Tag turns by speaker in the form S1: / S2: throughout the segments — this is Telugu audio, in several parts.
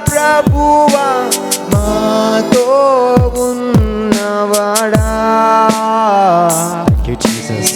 S1: ప్రభువా మాతో ఉన్నవాడా.
S2: Thank you, Jesus.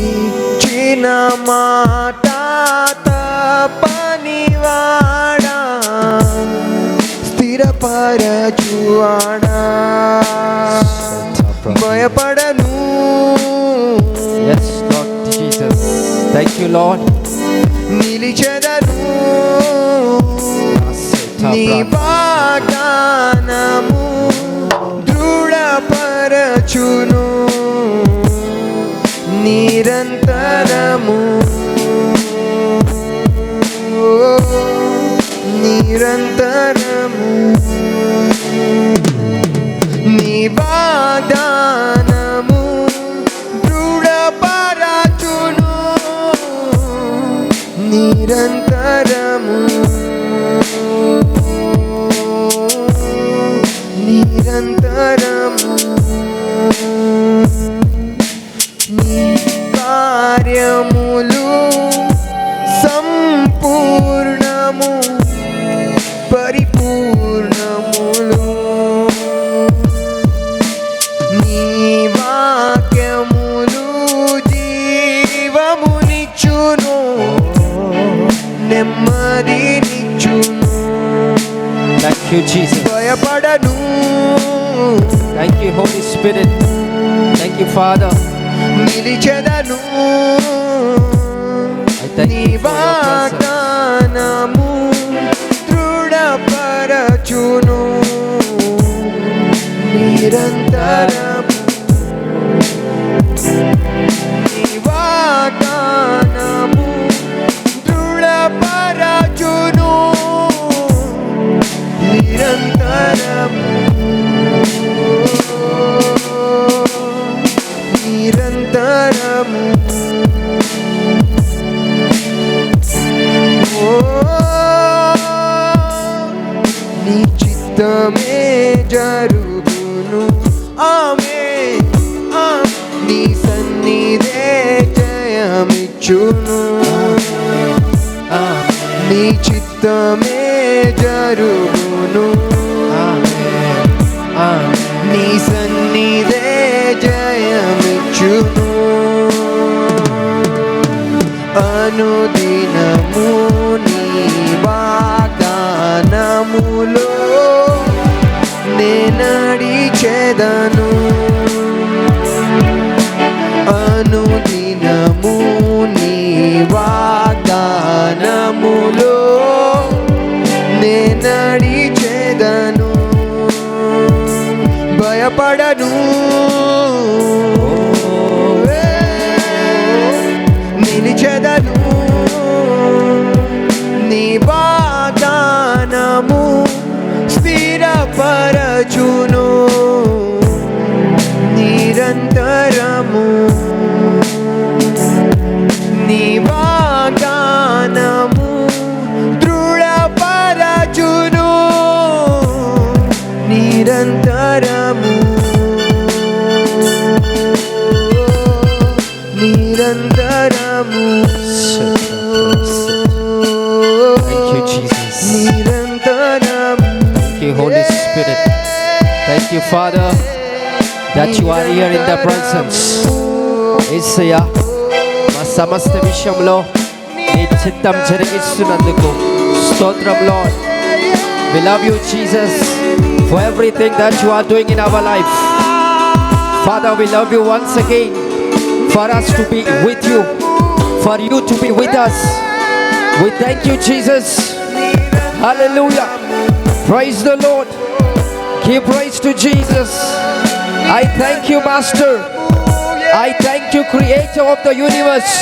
S1: ఇచ్చిన మాట తప్పనివాడా, స్థిరపరచువాడా. భయపడను.
S2: Yes, Lord Jesus. Thank you, Lord.
S1: నిలిచెదను. నీ వాగ్దానము దృఢపరచును నిరంతరము, నిరంతరము. నీ వాగ్దానము దృఢపరచును నిరంతరము, నిరంతరము. నీ కార్యములు సంపూర్ణము పరిపూర్ణములు. నీ వాక్యములు జీవమునిచ్చును నెమ్మదినిచ్చును.
S2: Thank you, Jesus.
S1: భయపడను.
S2: Thank you, Holy Spirit. Thank you, Father.
S1: నిలిచెదను.
S2: I thank
S1: నీ
S2: you for your presence.
S1: వాగ్దానము దృఢపరచును నిరంతరము. నీ వాగ్దానము దృఢపరచును నిరంతరము, నిరంతరము. నీ చిత్తమే జరుగును. ఆమేన్. నీ సన్నిధే జయమిచ్చును. నీ చిత్తమే జరుగును. నీ సన్నిధే జయమిచ్చును. అనుదినము నీ వాగ్దానములో నే నడిచెదను. అనుదినము నీ వాగ్దానములో నే నడిచెదను. భయపడను. నిలిచెదను. నీ వాగ్దానము స్థిరపరచును నిరంతరము. నీ వాగ్దానము దృఢపరచును నిరంతరము, నిరంతరము.
S2: Thank you, Jesus.
S1: నిరంతరము.
S2: Thank you, Holy Spirit. Thank you, Father, that you are here in the presence. యేసయ్యా, మా సమస్త విషయంలో నీ చిత్తం జరిగిస్తున్నందుకు స్తోత్రం, Lord. We love you, Jesus, for everything that you are doing in our life. Father, we love you once again for us to be with you, for you to be with us. We thank you, Jesus. Hallelujah. Praise the Lord. Give praise to Jesus. I thank you, Master. I thank you, Creator of the universe.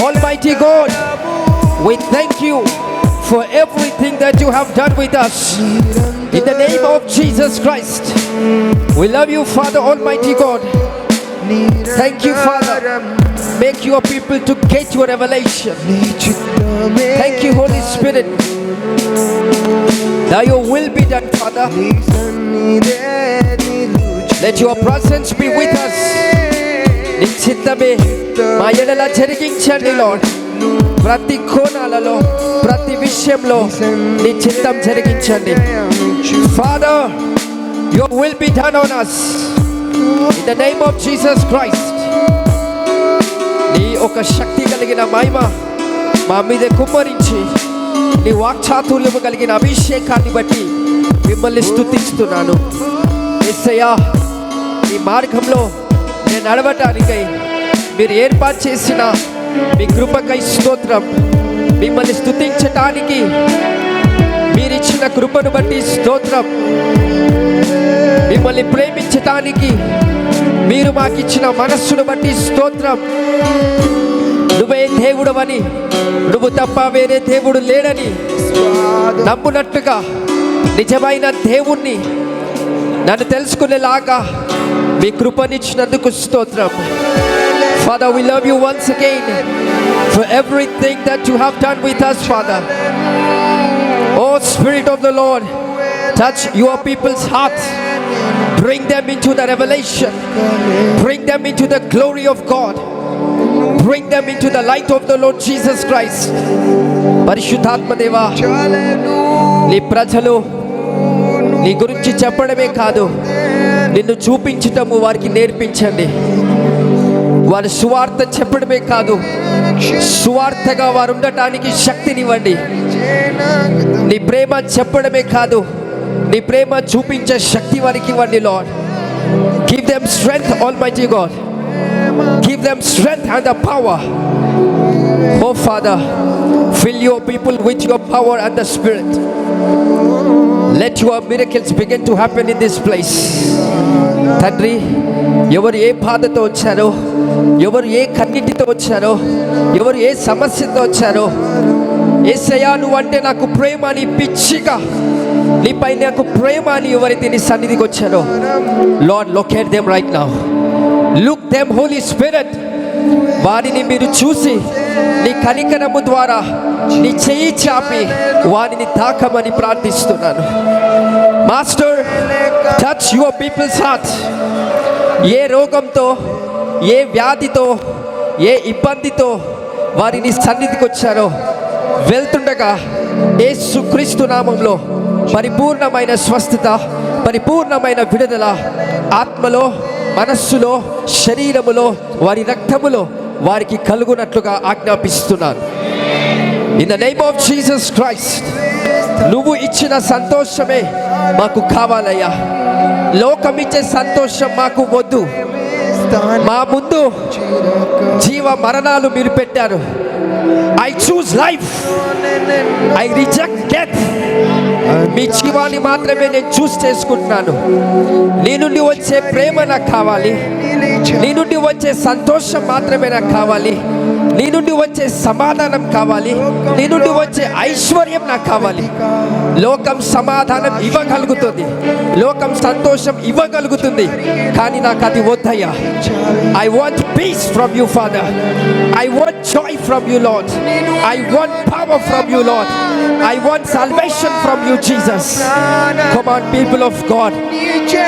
S2: Almighty God, we thank you for everything that you have done with us. In the name of Jesus Christ, we love you, Father Almighty God. Thank you, Father. Make your people to get your revelation. Thank you, Holy Spirit. Now your will be done, Father. Let your presence be with us. నీ చిత్తమే మా ఎడల జరిగించండి, Lord. ప్రతి కోణాలలో ప్రతి విషయంలో నీ చిత్తం జరిగించండి. Father, your will be done on us in the name of Jesus Christ. నీ ఒక శక్తి కలిగిన మహిమ మా మీద కుమ్మరించి నీ వాక్చాతుర్యము కలిగిన అభిషేకాన్ని బట్టి మిమ్మల్ని స్తుతిస్తున్నాను. యేసయ్యా, ఈ మార్గంలో నేను నడవటానికై మీరు ఏర్పాటు చేసిన మీ కృపకై స్తోత్రం. మిమ్మల్ని స్తుతించటానికి మీరిచ్చిన కృపను బట్టి స్తోత్రం. మిమ్మల్ని ప్రేమించటానికి మీరు మాకిచ్చిన మనస్సును బట్టి స్తోత్రం. నువ్వే దేవుడవని, నువ్వు తప్ప వేరే దేవుడు లేడని నమ్మునట్టుగా నిజమైన దేవుణ్ణి నన్ను తెలుసుకునేలాగా మీ కృపనిచ్చినందుకు స్తోత్రం. Father, we love you once again for everything that you have done with us, Father. Oh Spirit of the Lord, touch your people's hearts. Bring them into the revelation. Bring them into the glory of God. Bring them into the light of the Lord Jesus Christ. పరిశుద్ధాత్మ దేవా, నీ ప్రజలు నీ గురించి చెప్పడమే కాదు, నిన్ను చూపించటము వారికి నేర్పించండి. వారి సువార్త చెప్పడమే కాదు, సువార్తగా వారు ఉండటానికి శక్తినివ్వండి. నీ ప్రేమ చెప్పడమే కాదు, నీ ప్రేమ చూపించే శక్తి వారికి ఇవ్వండి. Lord, give them strength, almighty God. Give them strength and the power. O father, fill your people with your power and the Spirit. Let your miracles begin to happen in this place. తండ్రి, ఎవరు ఏ బాధతో వచ్చారో, ఎవరు ఏ కన్నీటితో వచ్చారో, ఎవరు ఏ సమస్యతో వచ్చారో, యేసయ్యా నువ్వంటే నాకు ప్రేమ అని పిచ్చిగా, నీపై నాకు ప్రేమ అని ఎవరైతే నీ సన్నిధికి వచ్చారో, lord, locate them right now. Look them, Holy Spirit. వారిని మీరు చూసి నీ కనికరము ద్వారా నీ చెయ్యి చాపి వారిని తాకమని ప్రార్థిస్తున్నాను. Master, touch your people's heart. ఏ రోగంతో, ఏ వ్యాధితో, ఏ ఇబ్బందితో వారిని సన్నిధికి వచ్చారో, వెళ్తుండగా యేసుక్రీస్తు నామంలో పరిపూర్ణమైన స్వస్థత, పరిపూర్ణమైన విడుదల ఆత్మలో, మనస్సులో, శరీరములో, వారి రక్తములో వారికి కలుగునట్లుగా ఆజ్ఞాపిస్తున్నాను. In the name of Jesus Christ. నువ్వు ఇచ్చిన సంతోషమే మాకు కావాలయ్యా. లోకం ఇచ్చే సంతోషం మాకు వద్దు. మా ముందు జీవ మరణాలు మీరు పెట్టారు. I choose life, I reject death. మీ జీవాన్ని మాత్రమే నేను చూస్ చేసుకుంటున్నాను. నీ నుండి వచ్చే ప్రేమ నాకు కావాలి. నీ నుండి వచ్చే సంతోషం మాత్రమే నాకు కావాలి. నీ నుండి వచ్చే సమాధానం కావాలి. నీ నుండి వచ్చే ఐశ్వర్యం నాకు కావాలి. లోకం సమాధానం ఇవ్వగలుగుతుంది, లోకం సంతోషం ఇవ్వగలుగుతుంది, కానీ నాకు అది వద్దయ్యా. I want peace from you father. I want Joy from you lord. I want power from you lord. I want salvation from you, Jesus. Come on, people of God,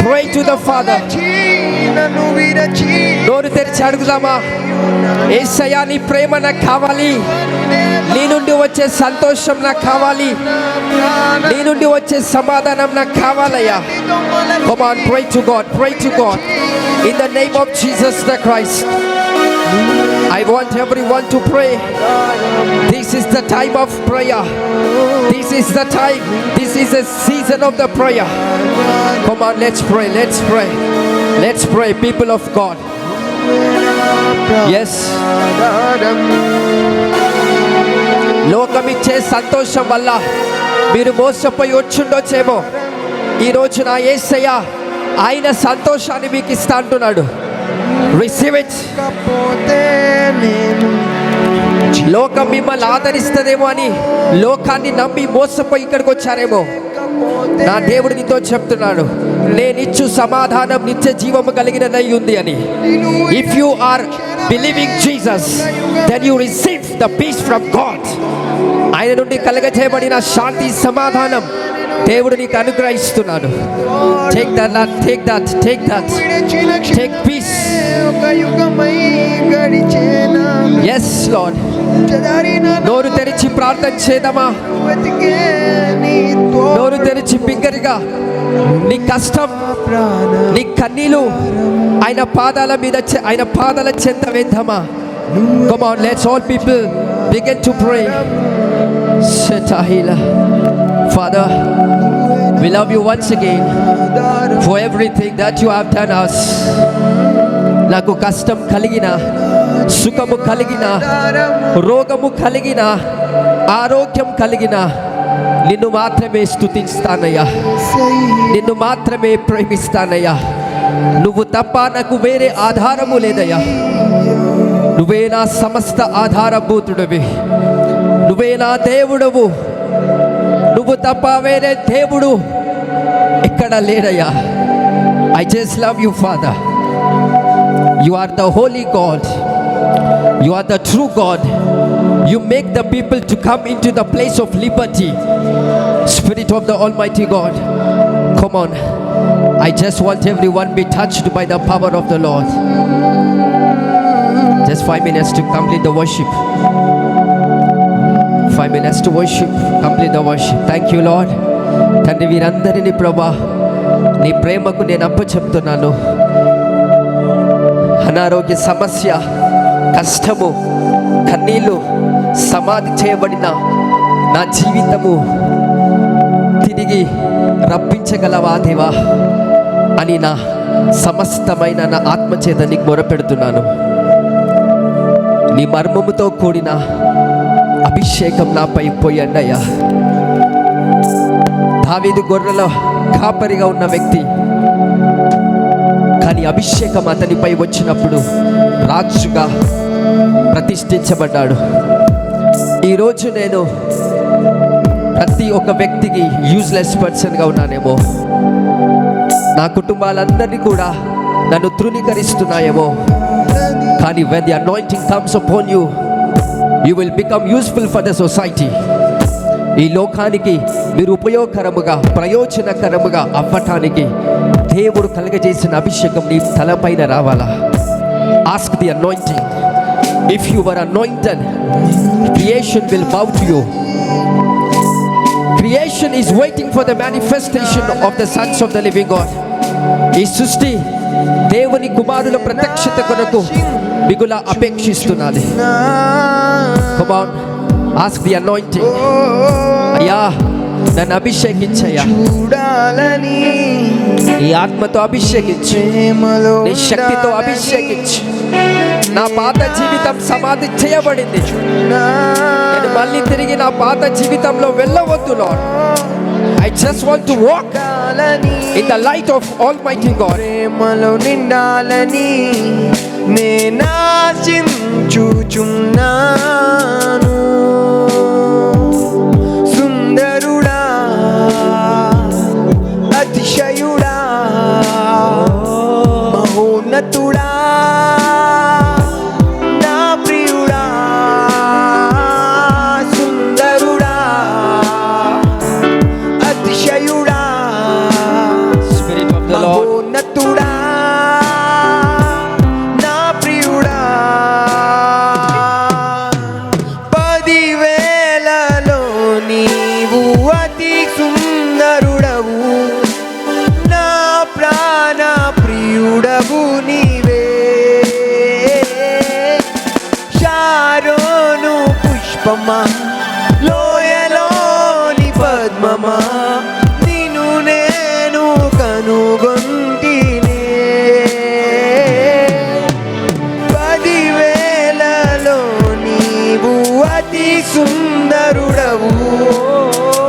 S2: pray to the Father. నోరు తెరిచి అడుగుదామా? యేసయ్యా, నీ ప్రేమ నాకు కావాలి. నీ నుండి వచ్చే సంతోషం నాకు కావాలి. నీ నుండి వచ్చే సమాధానం నాకు కావాలయ్యా. Come on, pray to God, pray to God. In the name of Jesus the Christ, I want everyone to pray. This is the time of prayer. This is the time. This is a season of the prayer. Come on, let's pray. Let's pray. Let's pray, people of God. Yes. లోకమిచ్చే సంతోషం వల్ల మీరు మోసపోయి వచ్చుండొచ్చేమో. ఈరోజు నా యేసయ్య ఆయన సంతోషాన్ని మీకు ఇస్తా అంటున్నాడు. Receive it. లోకం మిమ్మల్ని ఆదరిస్తుందేమో అని లోకాన్ని నమ్మి మోసపోయి ఇక్కడికి వచ్చారేమో. నా దేవుడు నీతో చెప్తున్నాడు, నేనిచ్చు సమాధానం నిత్య జీవము కలిగినదై ఉంది అని. If you are believing Jesus, then you receive the peace from God. ఆయన నుండి కలగజేయబడిన శాంతి, సమాధానం దేవుడు నీకు అనుగ్రహిస్తున్నాడు. Take that, take that, take that, take peace. Yes, Lord.
S1: చెదరిన
S2: నోరు తెరిచి ప్రార్థన చేద్దామా?
S1: వెతికే నీ
S2: నోరు తెరిచి బిగ్గరగా నీ కష్టం,
S1: ప్రాణ
S2: నీ కన్నీలు ఆయన పాదాల మీద ఆయన పాదాల చెంత వేద్దామా? Come on, let's all people begin to pray. Shetahila. Father, we love you once again for everything that you have done us. నాకు కష్టం కలిగిన, సుఖము కలిగిన, రోగము కలిగిన, ఆరోగ్యం కలిగిన నిన్ను మాత్రమే స్తుతిస్తానయ్యా, నిన్ను మాత్రమే ప్రేమిస్తానయ్యా. నువ్వు తప్ప నాకు వేరే ఆధారము లేదయ్యా. నువ్వే నా సమస్త ఆధారభూతుడివి, నువ్వే నా దేవుడవు. నువ్వు తప్ప వేరే దేవుడు ఎక్కడ లేడయ్యా. I just love you father. You are the holy God, you are the true God. You make the people to come into the place of liberty. Spirit of the Almighty God, come on. I just want everyone be touched by the power of the Lord. Just 5 minutes to complete the worship. 5 minutes to worship, complete the worship. Thank you, Lord. తండ్రి, వీరందరినీ ప్రభా నీ ప్రేమకు నేను అప్పచెప్తున్నాను. అనారోగ్య సమస్య, కష్టము, కన్నీళ్ళు, సమాధి చేయబడిన నా జీవితము తిరిగి రప్పించగలవా దేవా అని నా సమస్తమైన నా ఆత్మచేత నీకు మొరపెడుతున్నాను. నీ మర్మముతో కూడిన అభిషేకం నాపై పోయండి అయ్యా. దావీదు గొర్రెల కాపరిగా ఉన్న వ్యక్తి, కానీ అభిషేకం అతనిపై వచ్చినప్పుడు రాజుగా ప్రతిష్ఠించబడ్డాడు. ఈరోజు నేను ప్రతి ఒక్క వ్యక్తికి యూజ్లెస్ పర్సన్గా ఉన్నానేమో, నా కుటుంబాలందరినీ కూడా నన్ను తృణీకరిస్తున్నాయేమో, కానీ when the anointing comes upon you, you will become useful for the society. ఈ లోకానికి మీరు ఉపయోగకరముగా, ప్రయోజనకరముగా అవ్వటానికి దేవుడు కలుగజేసిన అభిషేకం నీ తలపైన రావాలా. Ask the anointing. If you were anointed, creation will bow to you. Creation is waiting for the manifestation of the sons of the living God. ఈ సృష్టి దేవుని కుమారుల ప్రత్యక్షత కొరకు మిగుల అపేక్షిస్తున్నది. Come on, ask the anointing. అయ్యా, నన్ను అభిషేకించయ్యా,
S1: చూడాలని
S2: ఈ ఆత్మతో అభిషేకించు, నీ శక్తితో అభిషేకించు. నా పాత జీవితం సమాధి చేయబడింది, నేను మళ్ళీ తిరిగి నా పాత జీవితంలో వెళ్ళవద్దు Lord. I just want to walk in the light of Almighty God.
S1: ప్రేమలో నిండాలని నేనాశించుచున్నాను. సుందరుడా, అతిశయుడా, మహోన్నతుడా, నా ప్రియుడా, సుందరుడా, అతిశయుడా,
S2: Spirit of the Lord.
S1: మహోన్నతుడా, నా ప్రియుడా. 10,000లో నీవు అతి సుందరుడవు, నా ప్రాణ ప్రియుడవు నీవే. శారోను పుష్పమా, లోయలోని పద్మమా, నిన్ను నేను కనుగొంటినే. 10,000లో నీవు అతి సుందరుడవు,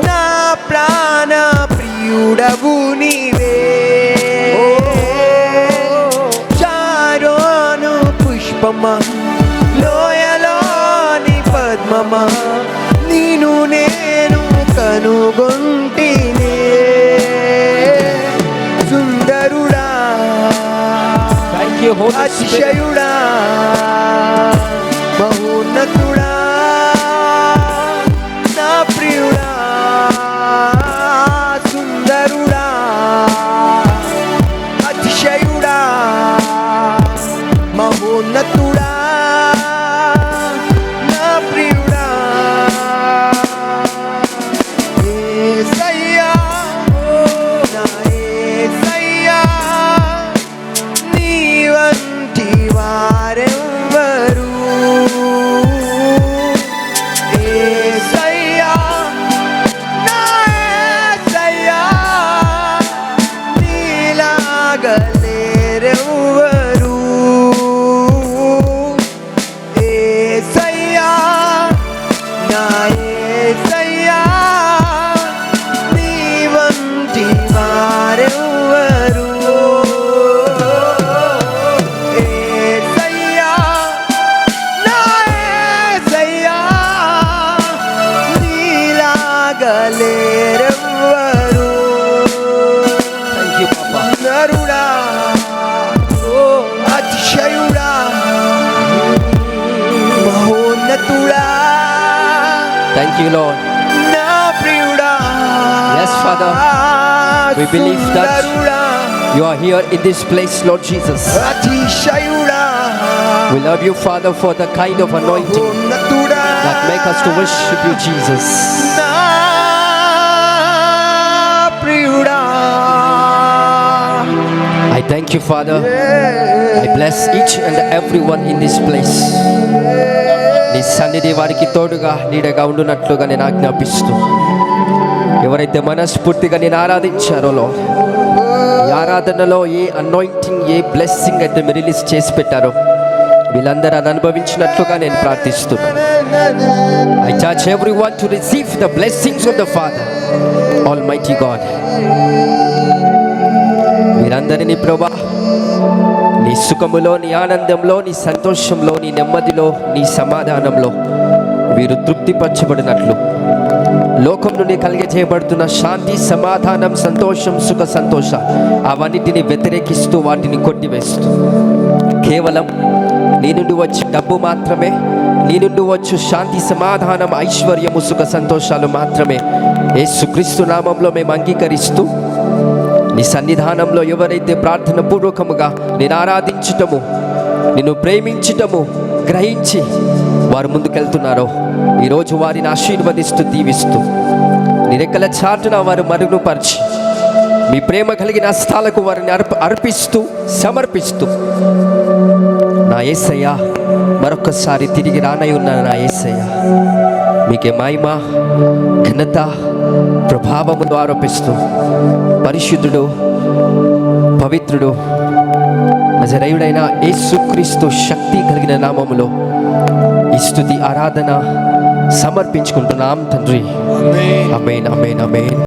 S1: నా ప్రాణ ప్రియుడవు నీవే. శారోను పుష్పమా, లోయలోని పద్మమా, నిన్ను నేను కనుగొంటినే. సుందరుడా,
S2: Thank you, Holy Spirit.
S1: అతిశయుడా, మహోన్నతుడా, నా ప్రియుడా, సుందరుడా, అతిశయుడా, మహోన్నతుడా, నా ఉన్నతుడా
S2: Thank you, Lord.
S1: నా ప్రియుడా
S2: Yes, Father. We believe that
S1: సుందరుడా
S2: You are here in this place, Lord Jesus.
S1: అతిశయుడా
S2: We love you, Father, for the kind of anointing
S1: ఉన్నతుడా
S2: that make us to worship you, Jesus.
S1: నా ప్రియుడా
S2: I thank you, Father. I bless each and everyone in this place. నీ సన్నిధి వారికి తోడుగా నీడగా ఉండునట్లుగా నేను ఆజ్ఞాపిస్తూ, ఎవరైతే మనస్ఫూర్తిగా నేను ఆరాధించారో Lord, ఈ ఆరాధనలో ఏ అనాయింటింగ్, ఏ బ్లెస్సింగ్ అయితే మీరు రిలీజ్ చేసి పెట్టారో వీళ్ళందరూ అది అనుభవించినట్లుగా నేను ప్రార్థిస్తున్నాను. I charge everyone to receive the blessings of the Father, Almighty God. మీరందరినీ ప్రభా నీ సుఖములో, నీ ఆనందంలో, నీ సంతోషంలో, నీ నెమ్మదిలో, నీ సమాధానంలో వీరు తృప్తిపరచబడినట్లు, లోకం నుండి కలిగే చేయబడుతున్న శాంతి, సమాధానం, సంతోషం, సుఖ సంతోష అవన్నిటిని వ్యతిరేకిస్తూ వాటిని కొట్టివేస్తూ కేవలం నీ నుండి వచ్చే డబ్బు మాత్రమే, నీ నుండి వచ్చు శాంతి, సమాధానం, ఐశ్వర్యము, సుఖ సంతోషాలు మాత్రమే యేసుక్రీస్తు నామంలో మేము అంగీకరిస్తూ, నీ సన్నిధానంలో ఎవరైతే ప్రార్థన పూర్వకముగా నేను ఆరాధించటము, నిన్ను ప్రేమించటము గ్రహించి వారు ముందుకెళ్తున్నారో ఈరోజు వారిని ఆశీర్వదిస్తూ దీవిస్తూ నీ రెక్కల చాటున వారు మరుగుపరిచి మీ ప్రేమ కలిగిన హస్తాలకు వారిని అర్పిస్తూ సమర్పిస్తూ, నా యేసయ్య మరొకసారి తిరిగి రానై ఉన్నాను. నా యేసయ్య మీకే మహిమ, ఘనత, ప్రభావమును ఆరోపిస్తూ పరిశుద్ధుడు, పవిత్రుడు, నజరేయుడైన యేసుక్రీస్తు శక్తి కలిగిన నామములో ఈ స్తుతి ఆరాధన సమర్పించుకుంటున్నాం తండ్రి. ఆమేన్, ఆమేన్, ఆమేన్.